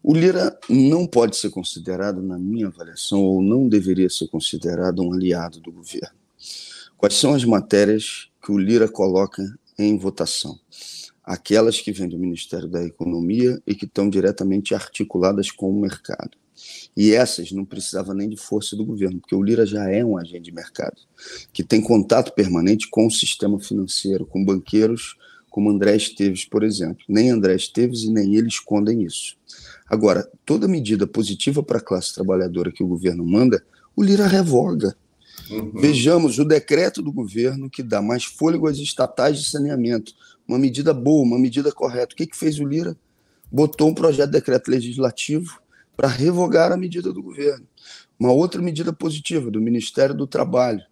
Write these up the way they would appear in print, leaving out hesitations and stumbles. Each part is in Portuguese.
O Lira não pode ser considerado, na minha avaliação, ou não deveria ser considerado um aliado do governo. Quais são as matérias que o Lira coloca em votação? Aquelas que vêm do Ministério da Economia e que estão diretamente articuladas com o mercado. E essas não precisavam nem de força do governo, porque o Lira já é um agente de mercado, que tem contato permanente com o sistema financeiro, com banqueiros como André Esteves, por exemplo. Nem André Esteves e nem ele escondem isso. Agora, toda medida positiva para a classe trabalhadora que o governo manda, o Lira revoga. Vejamos o decreto do governo que dá mais fôlego às estatais de saneamento. Uma medida boa, uma medida correta. O que fez o Lira? Botou um projeto de decreto legislativo para revogar a medida do governo. Uma outra medida positiva do Ministério do Trabalho,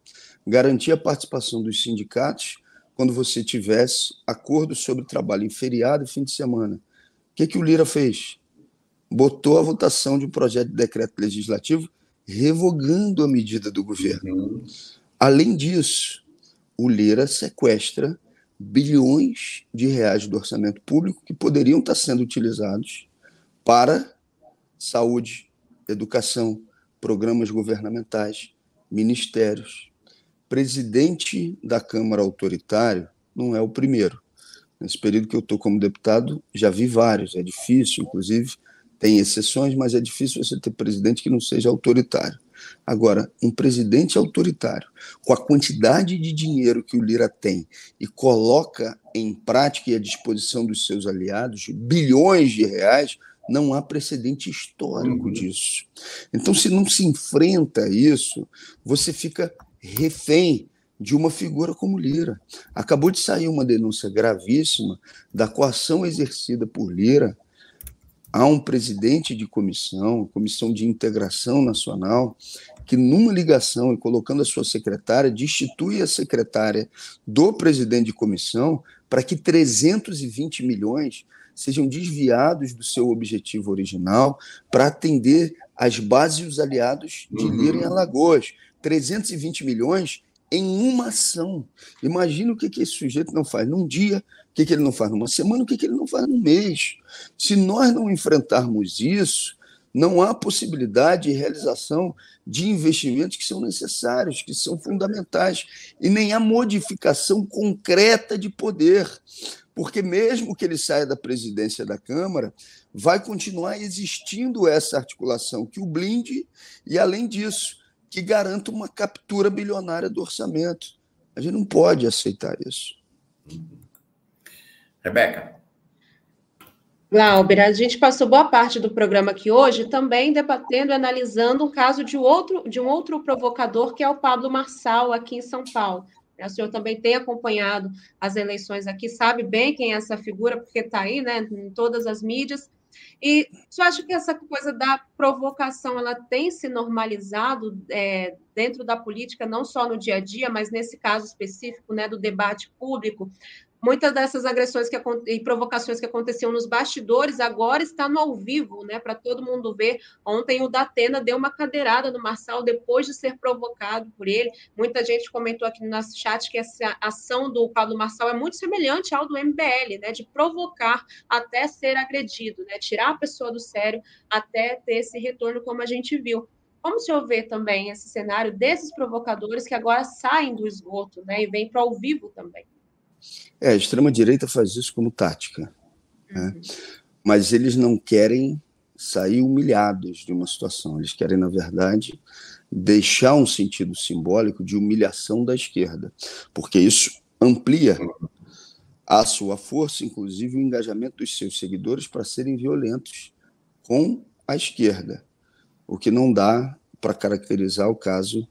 garantir a participação dos sindicatos quando você tivesse acordo sobre trabalho em feriado e fim de semana. O que o Lira fez? Botou a votação de um projeto de decreto legislativo revogando a medida do governo. Além disso, o Lira sequestra bilhões de reais do orçamento público que poderiam estar sendo utilizados para saúde, educação, programas governamentais, ministérios. Presidente da Câmara autoritário não é o primeiro. Nesse período que eu estou como deputado, já vi vários. É difícil, inclusive, tem exceções, mas é difícil você ter presidente que não seja autoritário. Agora, um presidente autoritário, com a quantidade de dinheiro que o Lira tem e coloca em prática e à disposição dos seus aliados bilhões de reais, não há precedente histórico disso. Então, se não se enfrenta isso, você fica refém de uma figura como Lira. Acabou de sair uma denúncia gravíssima da coação exercida por Lira a um presidente de comissão de integração nacional, que numa ligação e colocando a sua secretária, destitui a secretária do presidente de comissão para que 320 milhões sejam desviados do seu objetivo original para atender as bases e os aliados de Lira em Alagoas. 320 milhões em uma ação. Imagina o que esse sujeito não faz num dia, o que ele não faz numa semana, o que ele não faz num mês. Se nós não enfrentarmos isso, não há possibilidade de realização de investimentos que são necessários, que são fundamentais, e nem há modificação concreta de poder, porque mesmo que ele saia da presidência da Câmara, vai continuar existindo essa articulação que o blinde e, além disso, que garanta uma captura bilionária do orçamento. A gente não pode aceitar isso. Rebeca. Glauber, a gente passou boa parte do programa aqui hoje também debatendo e analisando um caso de um outro provocador, que é o Pablo Marçal, aqui em São Paulo. O senhor também tem acompanhado as eleições aqui, sabe bem quem é essa figura, porque está aí, né, em todas as mídias. E você acha que essa coisa da provocação ela tem se normalizado dentro da política, não só no dia a dia, mas nesse caso específico, né, do debate público? Muitas dessas agressões e provocações que aconteciam nos bastidores agora está no ao vivo, né, para todo mundo ver. Ontem o Datena deu uma cadeirada no Marçal depois de ser provocado por ele. Muita gente comentou aqui no nosso chat que essa ação do Pablo Marçal é muito semelhante ao do MBL, né, de provocar até ser agredido, né, tirar a pessoa do sério até ter esse retorno, como a gente viu. Como o senhor vê também esse cenário desses provocadores que agora saem do esgoto, né, e vêm para o ao vivo também? A extrema-direita faz isso como tática, né? Mas eles não querem sair humilhados de uma situação. Eles querem, na verdade, deixar um sentido simbólico de humilhação da esquerda, porque isso amplia a sua força, inclusive o engajamento dos seus seguidores para serem violentos com a esquerda, o que não dá para caracterizar o caso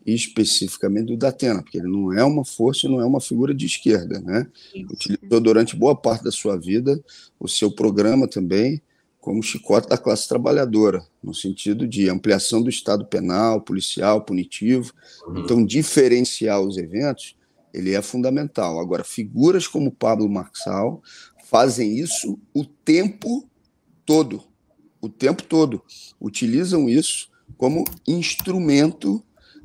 especificamente do Datena, porque ele não é uma força, não é uma figura de esquerda, né? Utilizou durante boa parte da sua vida o seu programa também como chicote da classe trabalhadora, no sentido de ampliação do Estado penal, policial, punitivo. Então, diferenciar os eventos, ele é fundamental. Agora, figuras como Pablo Marçal fazem isso o tempo todo, utilizam isso como instrumento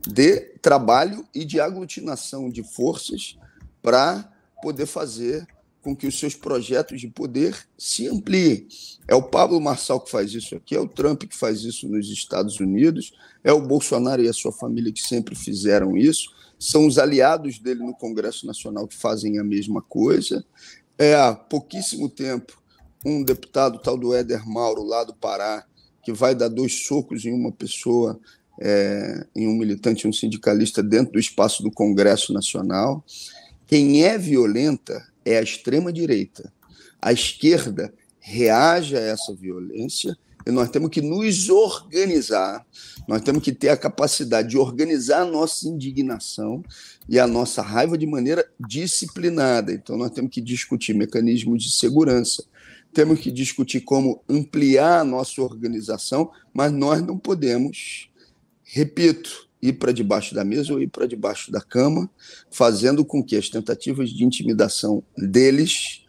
de trabalho e de aglutinação de forças para poder fazer com que os seus projetos de poder se ampliem. É o Pablo Marçal que faz isso aqui, é o Trump que faz isso nos Estados Unidos, é o Bolsonaro e a sua família que sempre fizeram isso, são os aliados dele no Congresso Nacional que fazem a mesma coisa. Há pouquíssimo tempo, um deputado, tal do Éder Mauro, lá do Pará, que vai dar 2 socos em uma pessoa, em um militante, um sindicalista, dentro do espaço do Congresso Nacional. Quem é violenta é a extrema-direita. A esquerda reage a essa violência e nós temos que nos organizar, nós temos que ter a capacidade de organizar a nossa indignação e a nossa raiva de maneira disciplinada. Então, nós temos que discutir mecanismos de segurança, temos que discutir como ampliar a nossa organização, mas nós não podemos, repito, ir para debaixo da mesa ou ir para debaixo da cama, fazendo com que as tentativas de intimidação deles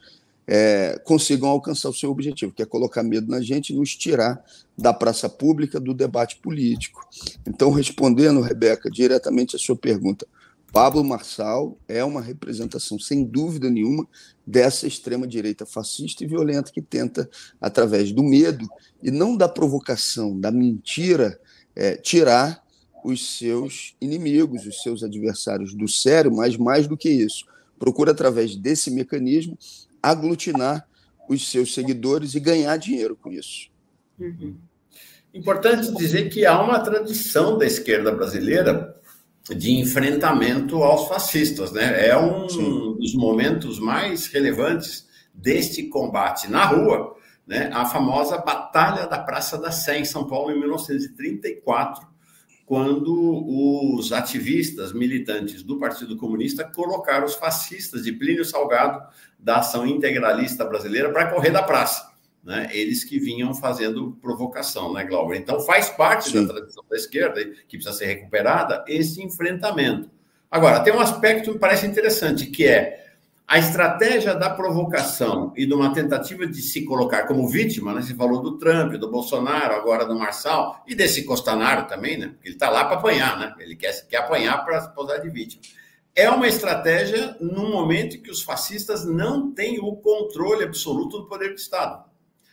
consigam alcançar o seu objetivo, que é colocar medo na gente e nos tirar da praça pública, do debate político. Então, respondendo, Rebeca, diretamente a sua pergunta, Pablo Marçal é uma representação, sem dúvida nenhuma, dessa extrema-direita fascista e violenta que tenta, através do medo e não da provocação, da mentira, tirar os seus inimigos, os seus adversários do sério, mas mais do que isso, procura, através desse mecanismo, aglutinar os seus seguidores e ganhar dinheiro com isso. Uhum. Importante dizer que há uma tradição da esquerda brasileira de enfrentamento aos fascistas, né? É um dos momentos mais relevantes deste combate na rua, né? A famosa Batalha da Praça da Sé, em São Paulo, em 1934, quando os ativistas militantes do Partido Comunista colocaram os fascistas de Plínio Salgado, da Ação Integralista Brasileira, para correr da praça, né? Eles que vinham fazendo provocação, né, Glauber? Então, faz parte da tradição da esquerda, que precisa ser recuperada, esse enfrentamento. Agora, tem um aspecto que me parece interessante, que é a estratégia da provocação e de uma tentativa de se colocar como vítima, né? Você falou do Trump, do Bolsonaro, agora do Marçal, e desse Costanaro também, né? Porque ele está lá para apanhar, né? Ele quer apanhar para se posar de vítima. É uma estratégia num momento em que os fascistas não têm o controle absoluto do poder do Estado.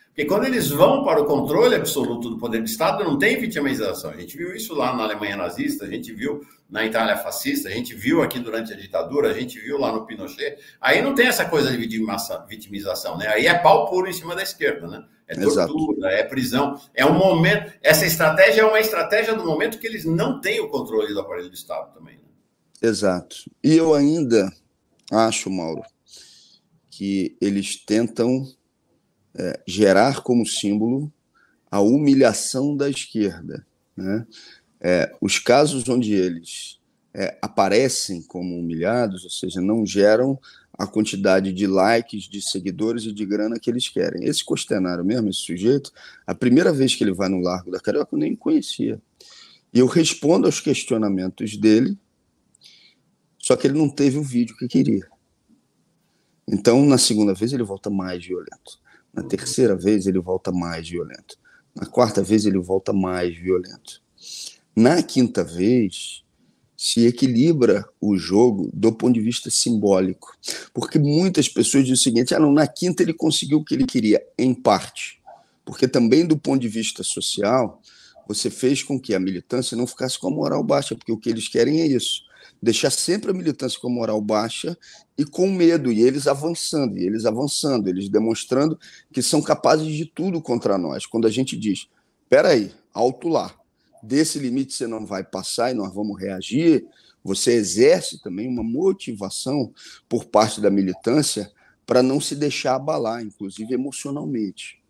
Porque quando eles vão para o controle absoluto do poder do Estado, não tem vitimização. A gente viu isso lá na Alemanha nazista, a gente viu na Itália fascista, a gente viu aqui durante a ditadura, a gente viu lá no Pinochet. Aí não tem essa coisa de vitimização, né? Aí é pau puro em cima da esquerda, né? É tortura, é prisão. É um momento. Essa estratégia é uma estratégia do momento que eles não têm o controle do aparelho do Estado também, né? Exato. E eu ainda acho, Mauro, que eles tentam gerar como símbolo a humilhação da esquerda, né? Os casos onde eles aparecem como humilhados, ou seja, não geram a quantidade de likes, de seguidores e de grana que eles querem. Esse Costenaro mesmo, esse sujeito, a primeira vez que ele vai no Largo da Carioca, eu nem conhecia. E eu respondo aos questionamentos dele, só que ele não teve o vídeo que queria. Então, na segunda vez, ele volta mais violento. Na terceira vez, ele volta mais violento. Na quarta vez, ele volta mais violento. Na quinta vez, se equilibra o jogo do ponto de vista simbólico. Porque muitas pessoas dizem o seguinte, não, na quinta ele conseguiu o que ele queria, em parte. Porque também do ponto de vista social, você fez com que a militância não ficasse com a moral baixa, porque o que eles querem é isso. Deixar sempre a militância com a moral baixa e com medo, e eles avançando, eles demonstrando que são capazes de tudo contra nós. Quando a gente diz, espera aí, alto lá, desse limite você não vai passar e nós vamos reagir, você exerce também uma motivação por parte da militância para não se deixar abalar, inclusive emocionalmente.